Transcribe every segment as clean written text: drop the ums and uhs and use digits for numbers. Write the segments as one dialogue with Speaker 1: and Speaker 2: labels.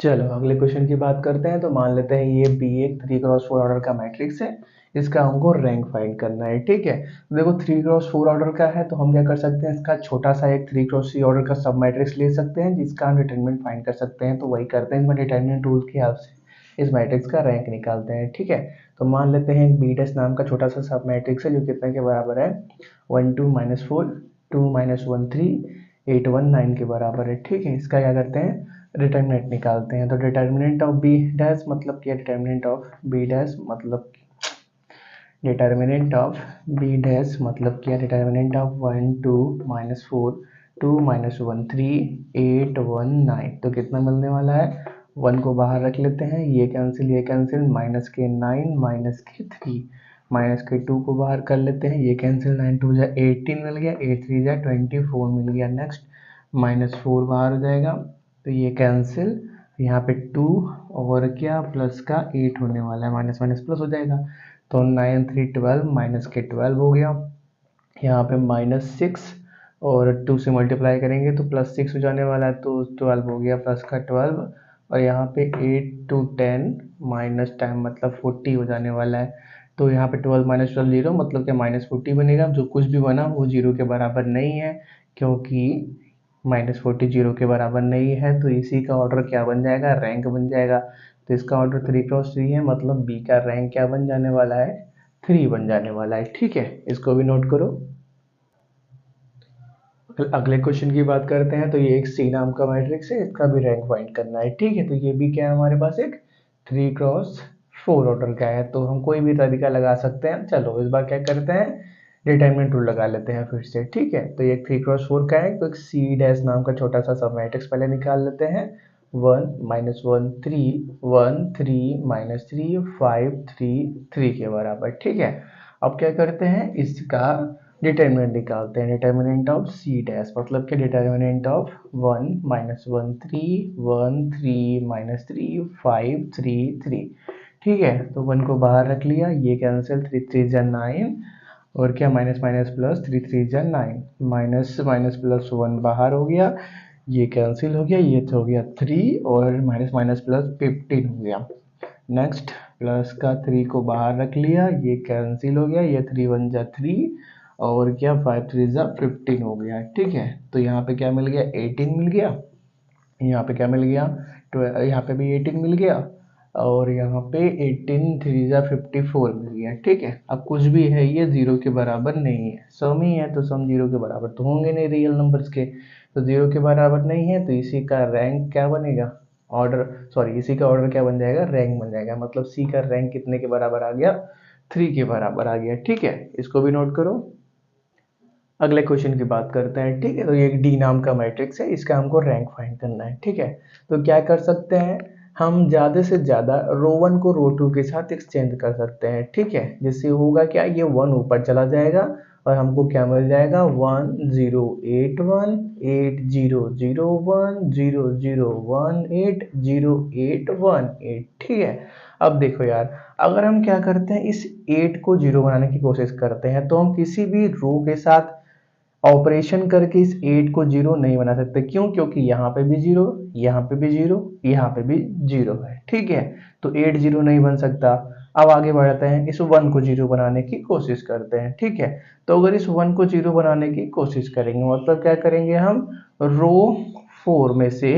Speaker 1: चलो अगले क्वेश्चन की बात करते हैं। तो मान लेते हैं ये बी एक 3x4 ऑर्डर का मैट्रिक्स है, इसका हमको रैंक फाइंड करना है। ठीक है, तो देखो 3x4 ऑर्डर का है तो हम क्या कर सकते हैं, इसका छोटा सा एक 3x3 ऑर्डर का सब मैट्रिक्स ले सकते हैं जिसका हम डिटरमिनेंट फाइंड कर सकते हैं। तो वही करते हैं, डिटरमिनेंट रूल की हेल्प से इस मैट्रिक्स का रैंक निकालते हैं। ठीक है, तो मान लेते हैं बी डैश नाम का छोटा सा सब मैट्रिक्स है जो कितने के बराबर है, 1 2 -4 2 -1 3 8 1 9 के बराबर है। ठीक है, इसका क्या करते हैं, डिटर्मिनेंट निकालते हैं। तो डिटर्मिनेंट ऑफ बी डैश मतलब क्या, डिटर्मिनेंट ऑफ बी डैश मतलब डिटर्मिनेंट ऑफ बी डैश मतलब क्या, डिटर्मिनेंट ऑफ 1 2 -4 2 -1 3 8 1 9। तो कितना मिलने वाला है, 1 को बाहर रख लेते हैं, ये कैंसिल, माइनस के 9 माइनस के 3 माइनस के 2 को बाहर कर लेते हैं, ये कैंसिल, 9 2 जा 18 मिल गया, 8 3 जा 24 मिल गया। नेक्स्ट -4 बाहर हो जाएगा तो ये कैंसिल, यहाँ पे 2 और क्या प्लस का 8 होने वाला है, माइनस माइनस प्लस हो जाएगा। तो 9 3 12 माइनस के 12 हो गया, यहाँ पे -6 और 2 से मल्टीप्लाई करेंगे तो +6 हो जाने वाला है, तो 12 हो गया प्लस का 12। और यहाँ पे 8 to 10 माइनस 10 मतलब 40 हो जाने वाला है। तो यहाँ पे 12 - 12 0 मतलब कि -40 बनेगा। जो कुछ भी बना वो 0 के बराबर नहीं है, क्योंकि -40 0 के बराबर नहीं है। तो इसी का ऑर्डर क्या बन जाएगा, रैंक बन जाएगा। तो इसका ऑर्डर 3x3 है, मतलब बी का रैंक क्या बन जाने वाला है, 3 बन जाने वाला है। ठीक है, इसको भी नोट करो। अगले क्वेश्चन की बात करते हैं। तो ये एक सी नाम का मैट्रिक्स है, इसका भी रैंक फाइंड करना है। ठीक है, तो ये भी क्या है, हमारे पास एक 3x4 ऑर्डर का है। तो हम कोई भी तरीका लगा सकते हैं। चलो इस बार क्या करते हैं, डिटरमिनेंट रूल लगा लेते हैं फिर से। ठीक है, तो ये 3x4 का है, तो एक सी डैश नाम का छोटा सा सब मैट्रिक्स पहले निकाल लेते हैं। 1 -1 3 1 3 -3 5 3 3 के बराबर। ठीक है, अब क्या करते हैं, इसका डिटर्मिनेंट निकालते हैं। डिटर्मिनेंट ऑफ सी डैश मतलब क्या, डिटर्मिनेंट ऑफ 1 -1 3 1 3 -3 5 3 3। ठीक है, तो 1 को बाहर रख लिया, ये कैंसिल, 3 3 जा 9 और क्या माइनस माइनस प्लस, 3 3 जा 9 माइनस माइनस प्लस 1 बाहर हो गया, ये कैंसिल हो गया, ये तो हो गया 3 और माइनस माइनस प्लस 15 हो गया। नेक्स्ट प्लस का 3 को बाहर रख लिया, ये कैंसिल हो गया, ये 3 1 जा 3 और क्या 5 3 जा 15 हो गया। ठीक है, तो यहाँ पे क्या मिल गया, 18 मिल गया, यहाँ पे क्या मिल गया, यहाँ पे भी 18 मिल गया और यहाँ पे 18 3 जा 54 मिल गया। ठीक है, अब कुछ भी है ये 0 के बराबर नहीं है, सम ही है तो सम 0 के बराबर तो होंगे नहीं रियल नंबर्स के, तो 0 के बराबर नहीं है, तो इसी का रैंक क्या बनेगा, ऑर्डर सॉरी इसी का ऑर्डर क्या बन जाएगा, रैंक बन जाएगा। मतलब सी का रैंक कितने के बराबर आ गया, 3 के बराबर आ गया। ठीक है, इसको भी नोट करो। अगले क्वेश्चन की बात करते हैं। ठीक है, तो ये एक डी नाम का मैट्रिक्स है, इसका हमको रैंक फाइंड करना है। ठीक है, तो क्या कर सकते हैं, हम ज़्यादा से ज़्यादा रो 1 को रो 2 के साथ एक्सचेंज कर सकते हैं। ठीक है, जिससे होगा क्या, ये 1 ऊपर चला जाएगा और हमको क्या मिल जाएगा, 1 0 8 1 8 0 0 1 0 0 1 8 0 8 1 8। ठीक है, अब देखो यार, अगर हम क्या करते हैं, इस 8 को 0 बनाने की कोशिश करते हैं तो हम किसी भी रो के साथ ऑपरेशन करके इस 8 को 0 नहीं बना सकते। क्यों, क्योंकि यहाँ पे भी 0, यहाँ पे भी 0, यहाँ पे भी 0 है। ठीक है, तो 8 0 नहीं बन सकता। अब आगे बढ़ते हैं, इस 1 को 0 बनाने की कोशिश करते हैं। ठीक है, तो अगर इस 1 को 0 बनाने की कोशिश करेंगे मतलब क्या करेंगे, हम रो 4 में से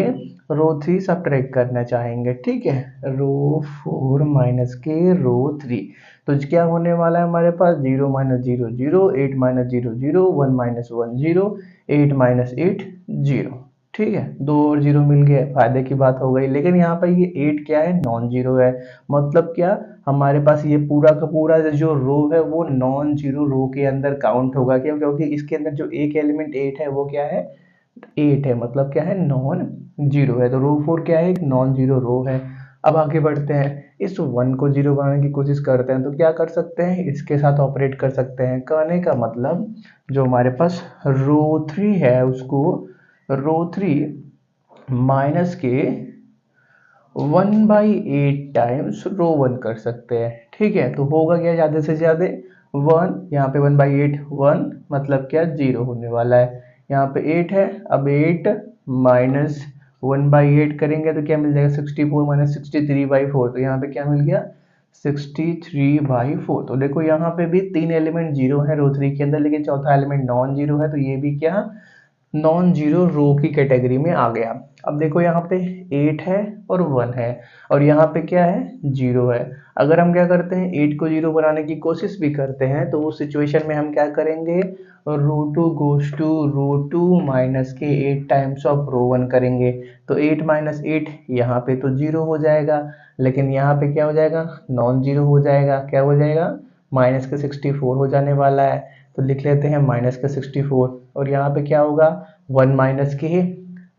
Speaker 1: रो 3 सब्ट्रैक्ट करना चाहेंगे। ठीक है, रो 4 माइनस के रो 3, तो क्या होने वाला है हमारे पास, 0 - 0 0 8 - 0 0 1 - 1 0 8 - 8 0। ठीक है, 2 और 0 मिल गए, फायदे की बात हो गई। लेकिन यहाँ पर ये 8 क्या है, नॉन जीरो है। मतलब क्या, हमारे पास ये पूरा का पूरा जो रो है वो नॉन जीरो रो के अंदर काउंट होगा। क्यों, क्योंकि इसके अंदर जो एक एलिमेंट 8 है वो क्या है, 8 है, मतलब क्या है, नॉन जीरो है। तो रो 4 क्या है, एक नॉन जीरो रो है। अब आगे बढ़ते हैं, इस 1 को 0 बनाने की कोशिश करते हैं तो क्या कर सकते हैं, इसके साथ ऑपरेट कर सकते हैं। कहने का मतलब जो हमारे पास रो 3 है उसको रो 3 माइनस के 1/8 टाइम्स रो 1 कर सकते हैं। ठीक है, तो होगा क्या, ज़्यादा से ज़्यादा 1, यहाँ पे 1/8 1 मतलब क्या, 0 होने वाला है। यहाँ पे 8 है, अब 8 माइनस 1/8 करेंगे तो क्या मिल जाएगा 64 माइनस 63/4, तो यहाँ पे क्या मिल गया 63/4। तो देखो यहाँ पे भी 3 एलिमेंट जीरो है रो 3 के अंदर, लेकिन चौथा एलिमेंट नॉन जीरो है, तो ये भी क्या नॉन जीरो रो की कैटेगरी में आ गया। अब देखो यहाँ पे 8 है और 1 है, और यहाँ पे क्या है 0 है। अगर हम क्या करते हैं 8 को 0 बनाने की कोशिश भी करते हैं, तो उस सिचुएशन में हम क्या करेंगे रो 2 गोज टू रो 2 माइनस के 8 टाइम्स ऑफ रो 1 करेंगे। तो 8 माइनस 8 यहाँ पे तो 0 हो जाएगा, लेकिन यहाँ पे क्या हो जाएगा नॉन जीरो हो जाएगा। क्या हो जाएगा माइनस के 64 हो जाने वाला है, तो लिख लेते हैं माइनस का 64। और यहाँ पे क्या होगा 1 माइनस के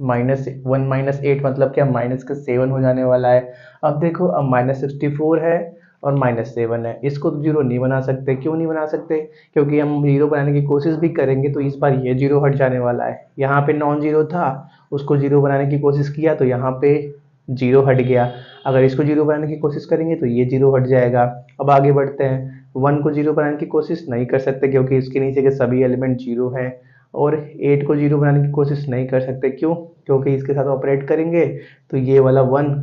Speaker 1: -1 मतलब क्या -7 हो जाने वाला है। अब देखो अब -64 है और -7 है, इसको तो जीरो नहीं बना सकते। क्यों नहीं बना सकते, क्योंकि हम जीरो बनाने की कोशिश भी करेंगे तो इस बार ये जीरो हट जाने वाला है। यहाँ पे नॉन जीरो था, उसको जीरो बनाने की कोशिश किया तो यहाँ पे जीरो हट गया। अगर इसको जीरो बनाने की कोशिश करेंगे तो ये जीरो हट जाएगा। अब आगे बढ़ते हैं, 1 को जीरो बनाने की कोशिश नहीं कर सकते क्योंकि इसके नीचे के सभी एलिमेंट जीरो हैं, और 8 को जीरो बनाने की कोशिश नहीं कर सकते। क्यों, क्योंकि इसके साथ ऑपरेट करेंगे तो ये वाला 1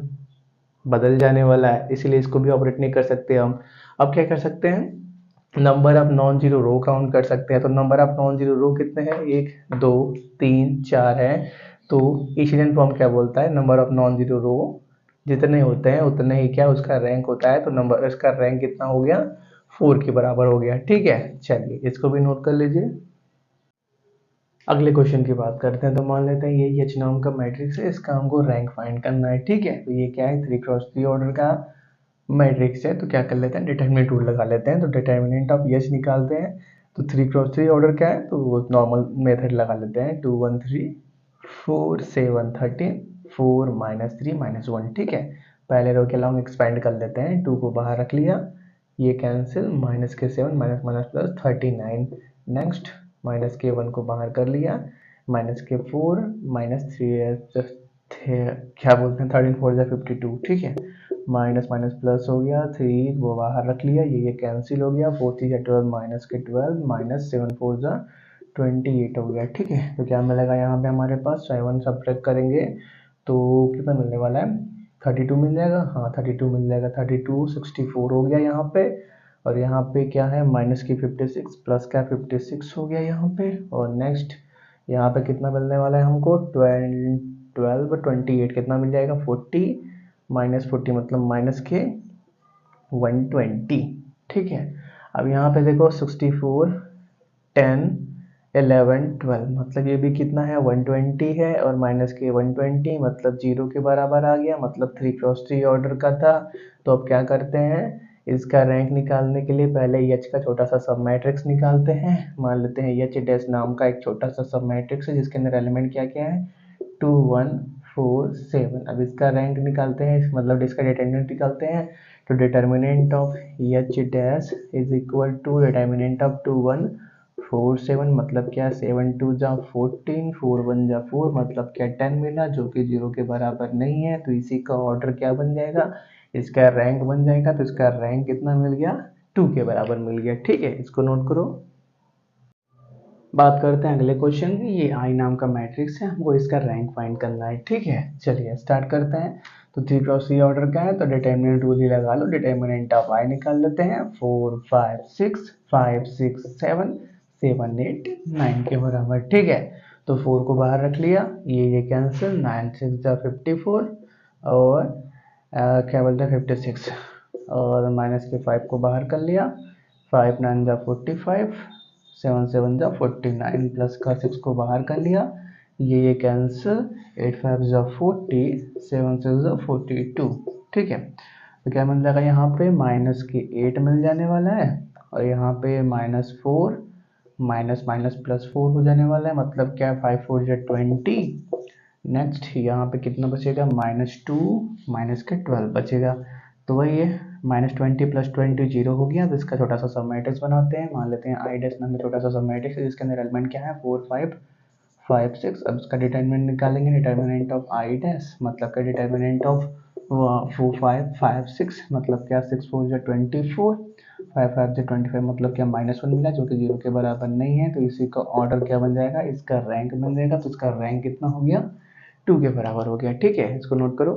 Speaker 1: बदल जाने वाला है, इसीलिए इसको भी ऑपरेट नहीं कर सकते हम। अब क्या कर सकते हैं number of non zero row count कर सकते हैं। तो number of non zero row कितने हैं 1 2 3 4 है। तो इक्वेशन फॉर्म क्या बोलता है नंबर ऑफ नॉन जीरो रो जितने होते हैं उतने ही क्या उसका रैंक होता है। तो नंबर इसका रैंक कितना हो गया 4 के बराबर हो गया। ठीक है, चलिए इसको भी नोट कर लीजिए। अगले क्वेश्चन की बात करते हैं। तो मान लेते हैं ये एच नाम का मैट्रिक्स है, इसका हमको रैंक फाइंड करना है। ठीक है, तो ये क्या है 3x3 ऑर्डर का मैट्रिक्स है। तो क्या कर लेते हैं डिटरमिनेंट रूल लगा लेते हैं। तो डिटरमिनेंट ऑफ एच निकालते हैं। तो 3x3 ऑर्डर क्या है, तो नॉर्मल मेथड लगा लेते हैं 2 1 3 4 7 13 4 -3 -1। ठीक है, पहले रो के अलाउंग एक्सपेंड कर लेते हैं, 2 को बाहर रख लिया, ये कैंसिल, माइनस के 7 minus minus plus 39। Next minus के 1 को बाहर कर लिया, माइनस के 4 -3 क्या बोलते हैं 13 4 जा 52। ठीक है, माइनस माइनस प्लस हो गया, 3 वो बाहर रख लिया, ये कैंसिल हो गया, 4 3 जा 12 माइनस के 12 माइनस 7 4 जा 28 हो गया। ठीक है, तो क्या मिलेगा यहाँ पे हमारे पास 7 सब्ट्रैक्ट करेंगे तो कितना मिलने वाला है 32 मिल जाएगा। हाँ 32 मिल जाएगा, 32 64 हो गया यहाँ पे। और यहाँ पे क्या है माइनस की 56 प्लस का 56 हो गया यहाँ पे। और नेक्स्ट यहाँ पे कितना मिलने वाला है हमको 12 28 कितना मिल जाएगा 40 -40 मतलब माइनस के 120। ठीक है, अब यहाँ पे देखो 64 10 11 12 मतलब ये भी कितना है 120 है, और माइनस के 120 मतलब 0 के बराबर आ गया, मतलब 3x3 ऑर्डर का था। तो अब क्या करते हैं इसका रैंक निकालने के लिए पहले एच का छोटा सा सब मैट्रिक्स निकालते हैं। मान लेते हैं एच डैश नाम का एक छोटा सा सब मैट्रिक्स है जिसके अंदर एलिमेंट क्या क्या है 2 1 4 7। अब इसका रैंक निकालते हैं, मतलब इसका डिटरमिनेंट निकालते हैं। तो determinant of H dash is equal to determinant of 2 1 4 7 मतलब क्या 7 2 जा 14 4 1 जा 4 मतलब क्या 10 मिला, जो कि 0 के बराबर नहीं है। तो इसी का ऑर्डर क्या बन जाएगा, इसका रैंक बन जाएगा। तो इसका रैंक कितना मिल गया 2 के बराबर मिल गया। ठीक है, इसको नोट करो। बात करते हैं अगले क्वेश्चन की। ये आई नाम का मैट्रिक्स है, हमको इसका रैंक फाइंड करना है। ठीक है, चलिए स्टार्ट करते हैं। तो 3x3 ऑर्डर का है तो डिटर्मिनेंट रूल ही लगा लो, डिटर्मिनेंट ऑफ आई निकाल लेते हैं 4 5 6 5 6 7 7 8 9 के बराबर। ठीक है, तो 4 को बाहर रख लिया, ये कैंसिल, 9 6 जा 54 और क्या बोलते हैं 56, और माइनस के 5 को बाहर कर लिया, 5 9 जा 45 7 7 जा 49 प्लस का 6 को बाहर कर लिया, ये कैंसिल, 8 5 जा 40 7 6 जा 42। ठीक है, तो क्या मिल जाएगा यहाँ पे माइनस के 8 मिल जाने वाला है, और यहाँ पे -4 माइनस माइनस प्लस 4 हो जाने वाला है, मतलब क्या 5 4 जा 20। नेक्स्ट यहाँ पे कितना बचेगा -2 माइनस के 12 बचेगा। तो वही है -20 + 20 0 हो गया। तो इसका छोटा सा सब मैट्रिक्स बनाते हैं। मान लेते हैं आई डैश नाम का छोटा सा सब मैट्रिक्स है जिसके अंदर एलिमेंट क्या है 4 5 5 6। अब इसका डिटरमिनेंट निकालेंगे, डिटरमिनेंट ऑफ आई डैश मतलब क्या डिटरमिनेंट ऑफ 4 5 5 6 मतलब क्या 6 4 जा 24 5 5 जा 25 मतलब क्या -1 मिला, जो कि 0 के बराबर नहीं है। तो इसी का ऑर्डर क्या बन जाएगा, इसका रैंक बन जाएगा। तो इसका रैंक कितना हो गया 2 के बराबर हो गया। ठीक है, इसको नोट करो।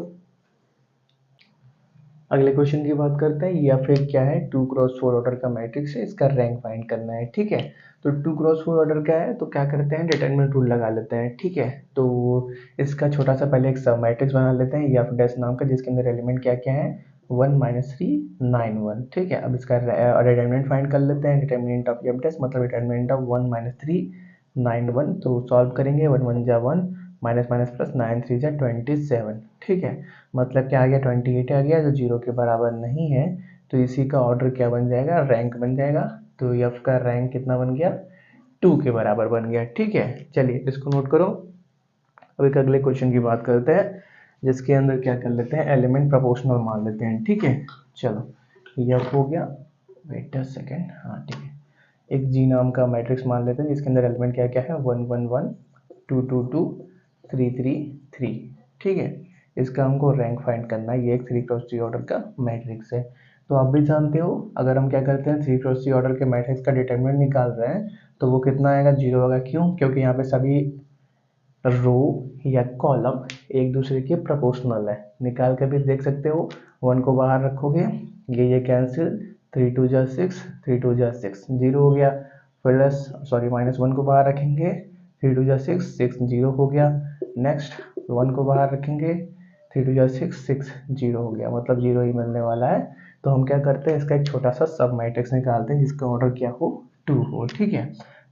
Speaker 1: अगले क्वेश्चन की बात करते हैं, या फिर क्या है, 2 क्रॉस 4 ऑर्डर का मैट्रिक्स है, इसका रैंक फाइंड करना है। ठीक है, तो 2 क्रॉस 4 ऑर्डर का है तो क्या करते हैं, डिटरमिनेंट रूल लगा लेते हैं। ठीक है, तो इसका छोटा सा पहले एक सब मैट्रिक्स बना लेते हैं, या फिर डैश नाम का, जिसके अंदर एलिमेंट क्या क्या है, 1 -3 9 1। ठीक है, अब इसका डिटरमिनेंट फाइंड कर लेते हैं। डिटरमिनेंट ऑफ एफ डैश मतलब डिटरमिनेंट ऑफ 1 -3 9 1, तो सॉल्व करेंगे। 1 1 जा 1, माइनस माइनस प्लस 9 3 जा 27। ठीक है, मतलब क्या आ गया, 28 आ गया, जो 0 के बराबर नहीं है, तो इसी का ऑर्डर क्या बन जाएगा, रैंक बन जाएगा। तो एफ का रैंक कितना बन गया, 2 के बराबर बन गया। ठीक है, चलिए इसको नोट करो। अब एक अगले क्वेश्चन की बात करते हैं, जिसके अंदर क्या कर लेते हैं, एलिमेंट प्रोपोर्शनल मान लेते हैं। ठीक है, चलो एफ हो गया, वेट अ सेकेंड, हाँ ठीक है, एक जी नाम का मैट्रिक्स मान लेते हैं, जिसके अंदर एलिमेंट क्या क्या है, 1 1 1 2 2 2 3 3 3। ठीक है, इसका हमको रैंक फाइंड करना है। ये एक 3 क्रॉस 3 ऑर्डर का मैट्रिक्स है। तो आप भी जानते हो, अगर हम क्या करते हैं, 3 क्रॉस 3 ऑर्डर के मैट्रिक्स का डिटरमिनेंट निकाल रहे हैं, तो वो कितना आएगा, 0 होगा। क्यों, क्योंकि यहाँ पे सभी रो या कॉलम एक दूसरे के प्रोपोर्शनल है। निकाल के भी देख सकते हो, 1 को बाहर रखोगे, ये कैंसिल, 3 2 जा 6, 3 2 जा 6, 0 हो गया। प्लस सॉरी -1 को बाहर रखेंगे, 3 2 जा 6 6, 0 हो गया। नेक्स्ट 1 को बाहर रखेंगे, 3 2 जा 6 6, 0 हो गया, मतलब 0 ही मिलने वाला है। तो हम क्या करते हैं, इसका एक छोटा सा सब मैट्रिक्स निकालते हैं, जिसका ऑर्डर क्या हो, 2 हो। ठीक है,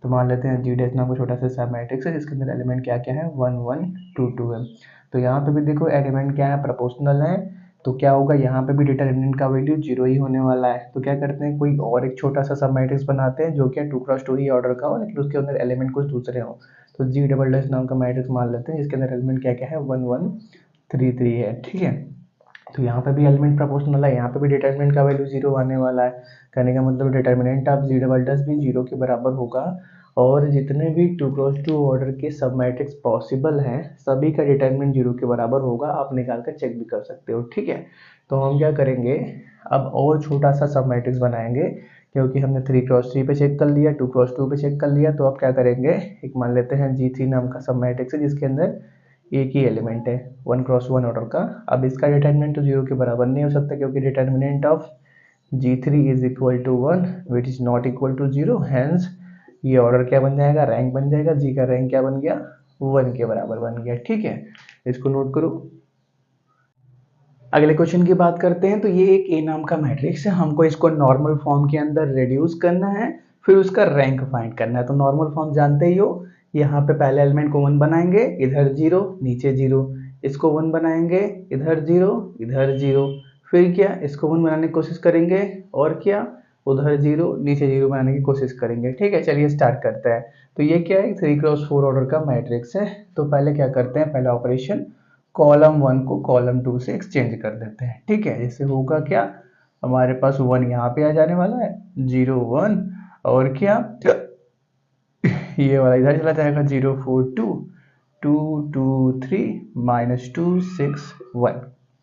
Speaker 1: तो मान लेते हैं जी डैश नाम का छोटा सा सब मैट्रिक्स है, जिसके अंदर एलिमेंट क्या क्या है, 1 1 2 2 है। तो यहाँ पे भी देखो एलिमेंट क्या है, प्रोपोर्शनल है, तो क्या होगा, यहाँ पे भी डिटरमिनेंट का वैल्यू 0 ही होने वाला है। तो क्या करते हैं, कोई और एक छोटा सा सब मैट्रिक्स बनाते हैं, जो कि 2 क्रॉस 2 ही ऑर्डर का हो, लेकिन उसके अंदर एलिमेंट कुछ दूसरे हो। तो जी डबल डैश नाम का मैट्रिक्स मान लेते हैं, जिसके अंदर एलिमेंट क्या क्या है, 1 1 3 3 है। ठीक है, तो यहाँ पे भी एलिमेंट प्रोपोर्शनल है, यहाँ पे भी डिटरमिनेंट का वैल्यू 0 आने वाला है। कहने का मतलब determinant of G double dash भी 0 के बराबर होगा। और जितने भी 2 क्रॉस 2 ऑर्डर के सब मैट्रिक्स पॉसिबल हैं, सभी का डिटरमिनेंट 0 के बराबर होगा। आप निकाल कर चेक भी कर सकते हो। ठीक है, तो हम क्या करेंगे, अब और छोटा सा सब मैट्रिक्स बनाएंगे, क्योंकि हमने 3 क्रॉस 3 पे चेक कर लिया, 2 क्रॉस 2 पे चेक कर लिया। तो अब क्या करेंगे, एक मान लेते हैं G3 नाम का सब मैट्रिक्स है, जिसके अंदर एक ही एलिमेंट है 1 क्रॉस 1 ऑर्डर का। अब इसका डिटरमिनेंट तो 0 के बराबर नहीं हो सकता, क्योंकि determinant of G3 is equal to 1 which is not equal to 0। Hence ये ऑर्डर क्या बन जाएगा, रैंक बन जाएगा। जी का रैंक क्या बन गया, 1 के बराबर बन गया। ठीक है, इसको नोट करो। अगले क्वेश्चन की बात करते हैं, तो ये एक ए नाम का मैट्रिक्स है, हमको इसको नॉर्मल फॉर्म के अंदर रिड्यूस करना है, फिर उसका रैंक फाइंड करना है। तो नॉर्मल फॉर्म जानते ही हो, यहाँ पे पहले एलिमेंट को 1 बनाएंगे, इधर 0 नीचे 0, इसको 1 बनाएंगे, इधर 0 इधर 0, फिर क्या, इसको 1 बनाने की कोशिश करेंगे, और क्या, उधर 0 नीचे 0 बनाने की कोशिश करेंगे। ठीक है, चलिए स्टार्ट करते हैं। तो ये क्या है, 3 क्रॉस 4 ऑर्डर का मैट्रिक्स है। तो पहले क्या करते हैं, पहला ऑपरेशन, कॉलम 1 को कॉलम 2 से एक्सचेंज कर देते हैं। ठीक है, इससे होगा क्या, हमारे पास 1 यहाँ पे आ जाने वाला है, 0 1, और क्या, ये वाला इधर चला जाएगा, 0 4 2 2 2 3 -2 6 1।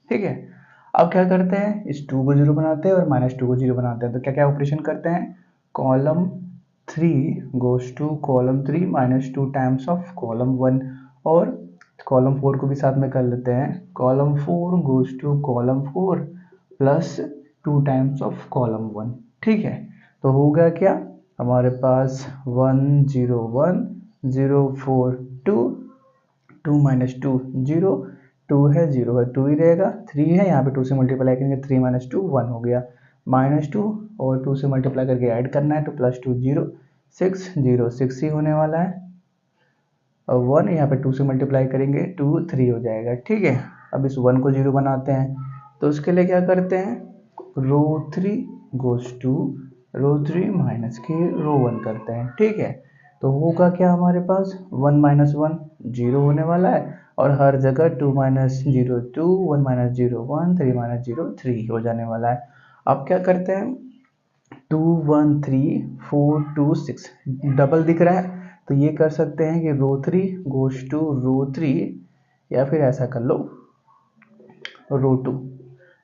Speaker 1: ठीक है, अब क्या करते हैं, इस 2 को 0 बनाते हैं और -2 को 0 बनाते हैं। तो क्या क्या ऑपरेशन करते हैं, column 3 goes to column 3 -2 times of column 1, और कॉलम 4 को भी साथ में कर लेते हैं, column 4 goes to column 4 plus 2 times of column 1। ठीक है, तो होगा क्या, हमारे पास 1 0 1 0 4 2 2 -2 0, 2 है 0 है 2 ही रहेगा, 3 है, यहाँ पे 2 से मल्टीप्लाई करेंगे, 3 -2 1 हो गया, -2 और 2 से मल्टीप्लाई करके ऐड करना है, तो +2 0 6 0 6 ही होने वाला है, और 1 यहाँ पे 2 से मल्टीप्लाई करेंगे, 2 3 हो जाएगा। ठीक है, अब इस 1 को 0 बनाते हैं, तो उसके लिए क्या करते हैं, रो 3 गोज टू रो 3 माइनस के रो 1 करते हैं। ठीक है, तो होगा क्या, हमारे पास 1 -1 0 होने वाला है, और हर जगह 2 -0 2 1 -0 1 3 -0 3 हो जाने वाला है। अब क्या करते हैं, 2 1 3 4 2 6 डबल दिख रहा है, तो ये कर सकते हैं कि रो 3 गोज टू रो 3, या फिर ऐसा कर लो, row 2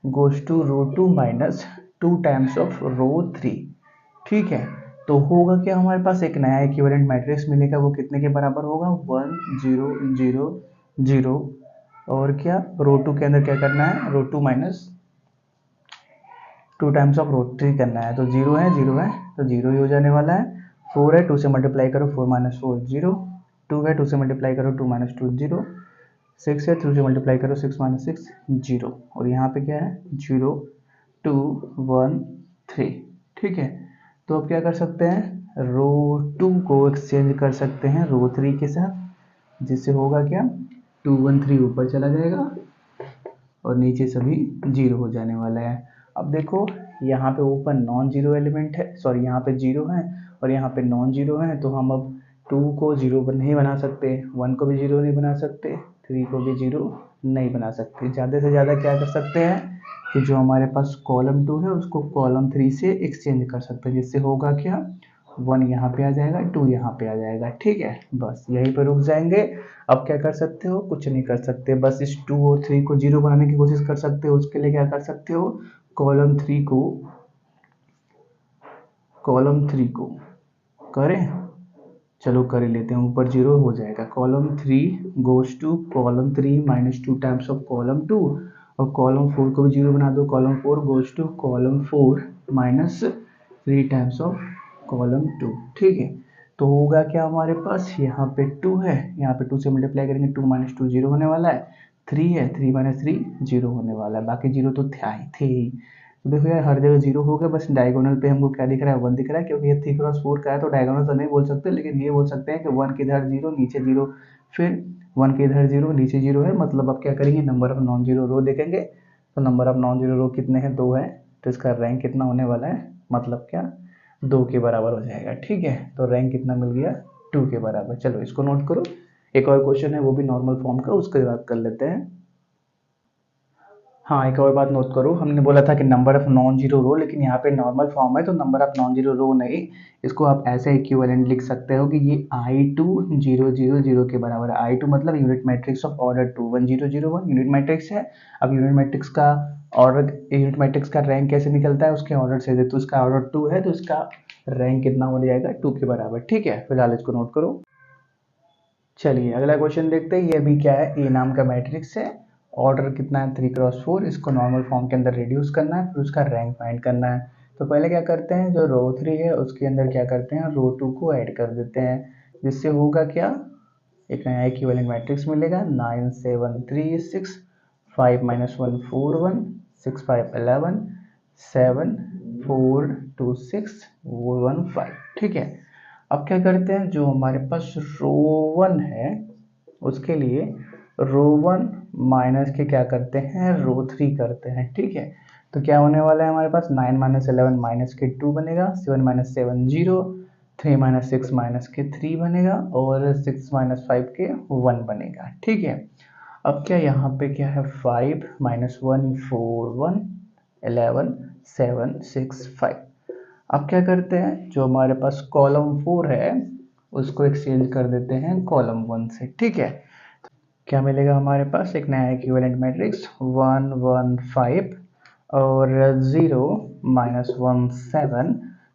Speaker 1: goes to row 2 minus 2 times of row 3। ठीक है, तो होगा कि हमारे पास एक नया इक्विवेलेंट मैट्रिक्स मिलेगा, वो कितने के बराबर होगा, 1 0 0 0 और क्या रो 2 के अंदर क्या करना है, रो 2 माइनस 2 टाइम्स ऑफ रो 3 करना है। तो 0 है 0 है तो 0 ही हो जाने वाला है। 4 है 2 से मल्टीप्लाई करो 4 माइनस 4 0, 2 है 2 से मल्टीप्लाई करो 2 माइनस 2 0, 6 है 2 से मल्टीप्लाई करो 6 माइनस 6 0, और यहाँ पे क्या है 0 2 1 3। ठीक है, तो अब क्या कर सकते हैं, रो 2 को एक्सचेंज कर सकते हैं रो 3 के साथ, जिससे होगा क्या 2 1 3 ऊपर चला जाएगा और नीचे सभी 0 हो जाने वाला है। अब देखो यहाँ पे ऊपर नॉन जीरो एलिमेंट है, सॉरी यहाँ पे 0 है और यहाँ पे नॉन जीरो है, तो हम अब 2 को 0 नहीं बना सकते, 1 को भी 0 नहीं बना सकते, 3 को भी 0 नहीं बना सकते। ज़्यादा से ज़्यादा क्या कर सकते हैं कि जो हमारे पास कॉलम 2 है उसको कॉलम 3 से एक्सचेंज कर सकते हैं, जिससे होगा क्या 1 यहाँ पे आ जाएगा 2 यहाँ पे आ जाएगा। ठीक है, बस यहीं पर रुक जाएंगे। अब क्या कर सकते हो, कुछ नहीं कर सकते, बस इस 2 और 3 को 0 बनाने की कोशिश कर सकते हो। उसके लिए क्या कर सकते हो, कॉलम 3 को करें, चलो कर ही लेते हैं। ऊपर 0 हो जाएगा, column 3 goes to column 3 minus 2 times of column 2, और कॉलम 4 को भी 0 बना दो, column 4 goes to column 4 minus 3 times of column 2। ठीक है, तो होगा क्या हमारे पास, यहाँ पे 2 है, यहाँ पे 2 से मल्टीप्लाई करेंगे 2 माइनस 2 0 होने वाला है, 3 है 3 माइनस 3 0 होने वाला है, बाकी 0 तो थे ही। तो देखो यार हर जगह 0 हो गया, बस डायगोनल पे हमको क्या दिख रहा है 1 दिख रहा है, क्योंकि ये 3 क्रॉस 4 का है तो डायगोनल तो नहीं बोल सकते, लेकिन ये बोल सकते हैं कि 1 के इधर 0 नीचे 0, फिर 1 के इधर 0 नीचे 0 है, मतलब अब क्या करेंगे नंबर ऑफ नॉन जीरो रो देखेंगे, तो number of non zero row कितने हैं 2 है, तो इसका रैंक कितना होने वाला है, मतलब क्या 2 के बराबर हो जाएगा। ठीक है, तो रैंक कितना मिल गया 2 के बराबर। चलो इसको नोट करो। एक और क्वेश्चन है वो भी नॉर्मल फॉर्म का, उसके बाद कर लेते हैं। हाँ, एक और बात नोट करो, हमने बोला था कि नंबर ऑफ नॉन जीरो रो, लेकिन यहाँ पे नॉर्मल फॉर्म है तो नंबर ऑफ नॉन जीरो रो नहीं, इसको आप ऐसे इक्विवेलेंट लिख सकते हो कि ये I2 0 0 0 के बराबर है। I2 मतलब unit matrix of order 2 1 0 0 1 unit matrix है। अब यूनिट मैट्रिक्स का ऑर्डर, यूनिट मैट्रिक्स का रैंक कैसे निकलता है, उसके ऑर्डर से, तो उसका ऑर्डर 2 है तो इसका रैंक कितना हो जाएगा 2 के बराबर। ठीक है, फिलहाल इसको नोट करो। चलिए अगला क्वेश्चन देखते हैं। ये भी क्या है, ए नाम का मैट्रिक्स है, ऑर्डर कितना है 3 क्रॉस 4, इसको नॉर्मल फॉर्म के अंदर रिड्यूस करना है, फिर उसका रैंक फाइंड करना है। तो पहले क्या करते हैं, जो रो 3 है उसके अंदर क्या करते हैं रो 2 को ऐड कर देते हैं, जिससे होगा क्या एक नया इक्विवेलेंट मैट्रिक्स मिलेगा 9 7 3 6 5 माइनस 1 4 1 6 5 11 7 4 2 6 1 5। ठीक है, अब क्या करते हैं, जो हमारे पास रो 1 है उसके लिए रो 1 माइनस के क्या करते हैं रो 3 करते हैं। ठीक है, तो क्या होने वाला है हमारे पास 9 माइनस 11 माइनस के 2 बनेगा, 7 माइनस 7 0, 3 माइनस 6 माइनस के 3 बनेगा, और 6 माइनस 5 के 1 बनेगा। ठीक है, अब क्या यहाँ पे क्या है 5 माइनस 1 4 1 11 7 6 5। अब क्या करते हैं, जो हमारे पास कॉलम 4 है उसको एक्सचेंज कर देते हैं कॉलम 1 से। ठीक है, क्या मिलेगा हमारे पास, एक नया इक्विवेलेंट मैट्रिक्स 1 1 5 और 0 माइनस 1 7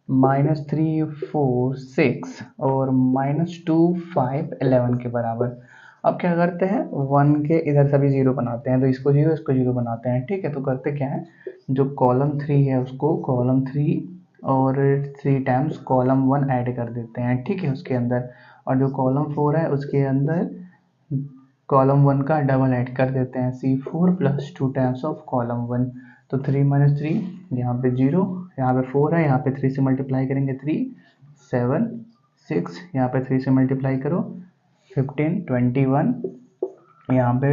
Speaker 1: माइनस 3 4 6 और माइनस 2 5 11 के बराबर। अब क्या करते हैं 1 के इधर सभी 0 बनाते हैं, तो इसको 0 इसको 0 बनाते हैं। ठीक है, तो करते क्या है, जो कॉलम 3 है उसको कॉलम 3 और 3 टाइम्स कॉलम 1 ऐड कर देते हैं। ठीक है, उसके अंदर, और जो कॉलम 4 है उसके अंदर कॉलम 1 का डबल ऐड कर देते हैं, C4 plus 2 times of column 1। तो 3 माइनस 3 यहाँ पे 0, यहाँ पे 4 है, यहाँ पे 3 से मल्टीप्लाई करेंगे 3 7 6, यहाँ पे 3 से मल्टीप्लाई करो 15 21, यहाँ पे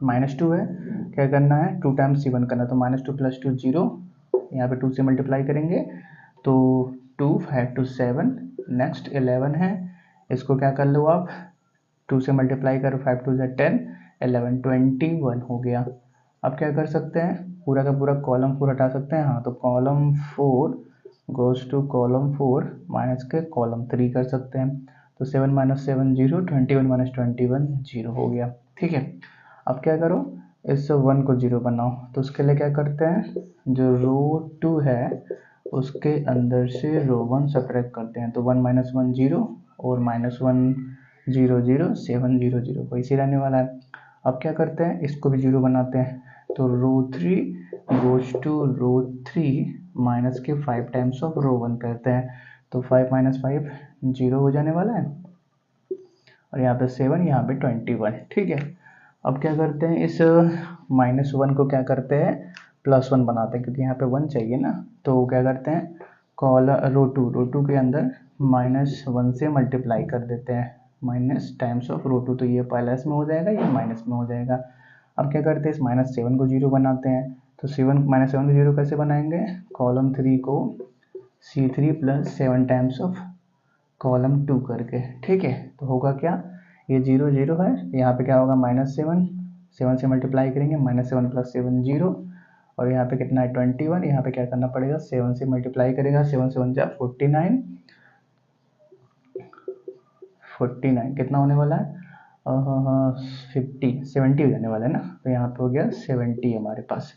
Speaker 1: माइनस 2 है, क्या करना है 2 टाइम्स C1 करना, तो माइनस 2 प्लस 2 0, यहाँ पे 2 से मल्टीप्लाई करेंगे तो 2 5 2 7, नेक्स्ट 11 है, इसको क्या कर लो आप 2 से मल्टीप्लाई करो 5 2 10 11 21 हो गया। अब क्या कर सकते हैं, पूरा का पूरा कॉलम 4 हटा सकते हैं, हाँ तो column 4 goes to column 4 minus के कॉलम 3 कर सकते हैं, तो 7 माइनस 7 0, 21 माइनस 21 0 हो गया। ठीक है, अब क्या करो, इस 1 को 0 बनाओ, तो उसके लिए क्या करते हैं, जो रो 2 है उसके अंदर से रो 1 सब्ट्रैक्ट करते हैं, तो 1 माइनस 1 0 और माइनस 1 0 0 7 0 0 को इसी रहने वाला है। अब क्या करते हैं, इसको भी 0 बनाते हैं, तो रो 3 गोज टू रो 3 माइनस के 5 टाइम्स ऑफ रो 1 करते हैं, तो 5 माइनस 5 0 हो जाने वाला है, और यहाँ पे 7, यहाँ पे 21। ठीक है, अब क्या करते हैं, इस -1 को क्या करते हैं, +1 बनाते हैं, क्योंकि यहाँ पे 1 चाहिए ना, तो क्या करते हैं, रो 2 के अंदर -1 से मल्टीप्लाई कर देते हैं, माइनस टाइम्स ऑफ रो 2, तो ये प्लस में हो जाएगा, ये माइनस में हो जाएगा। अब क्या करते हैं, इस -7 को 0 बनाते हैं, तो -7 को 0 कैसे बनाएंगे, कॉलम 3 को C3 + 7 टाइम्स ऑफ कॉलम 2 करके। ठीक है, तो होगा क्या, ये 0 0 है, यहाँ पे क्या होगा, -7, 7 से मल्टीप्लाई करेंगे, -7 + 7 0, और यहाँ पे कितना है 21, यहाँ पे क्या करना पड़ेगा, 7 से मल्टीप्लाई करेगा, 7 से 1 जा 49, 49 कितना होने वाला है, 70 हो जाने वाला है ना, तो यहाँ पे हो गया 70 हमारे पास।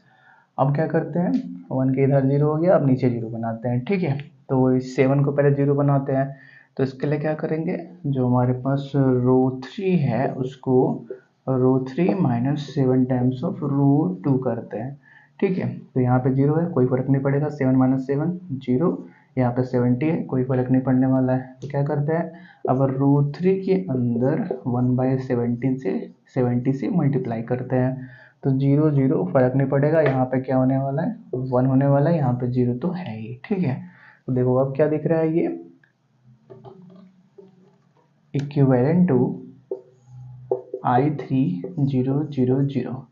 Speaker 1: अब क्या करते हैं, 1 के इधर 0 हो गया, अब नीचे 0 बनाते हैं। ठीक है, तो इस 7 को पहले 0 बनाते हैं, तो इसके लिए क्या करेंगे, जो हमारे पास रो 3 है उसको रो 3 -7 टाइम्स ऑफ रो 2 करते हैं। ठीक है, तो यहाँ पे 0 है, कोई फर्क नहीं पड़ेगा, 7 - 7 0, यहाँ पे 70 है, कोई फर्क नहीं पड़ने वाला है, तो क्या करते हैं, अब रो 3 के अंदर 1/70 से मल्टीप्लाई करते हैं, तो 0 0 फर्क नहीं पड़ेगा, यहाँ पे क्या होने वाला है, 1 होने वाला है, यहाँ पे 0 तो है ही। ठीक है, तो देखो अब क्या दिख रहा है, ये इक्विवेलेंट टू I3 0 0 0,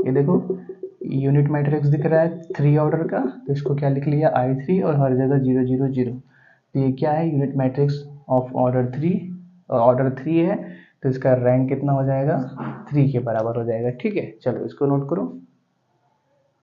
Speaker 1: ये देखो यूनिट मैट्रिक्स दिख रहा है 3 ऑर्डर का, तो इसको क्या लिख लिया, I3, और हर जगह 0 0 0, तो ये क्या है, यूनिट मैट्रिक्स ऑफ ऑर्डर 3 है, तो इसका रैंक कितना हो जाएगा, 3 के बराबर हो जाएगा। ठीक है, चलो इसको नोट करो।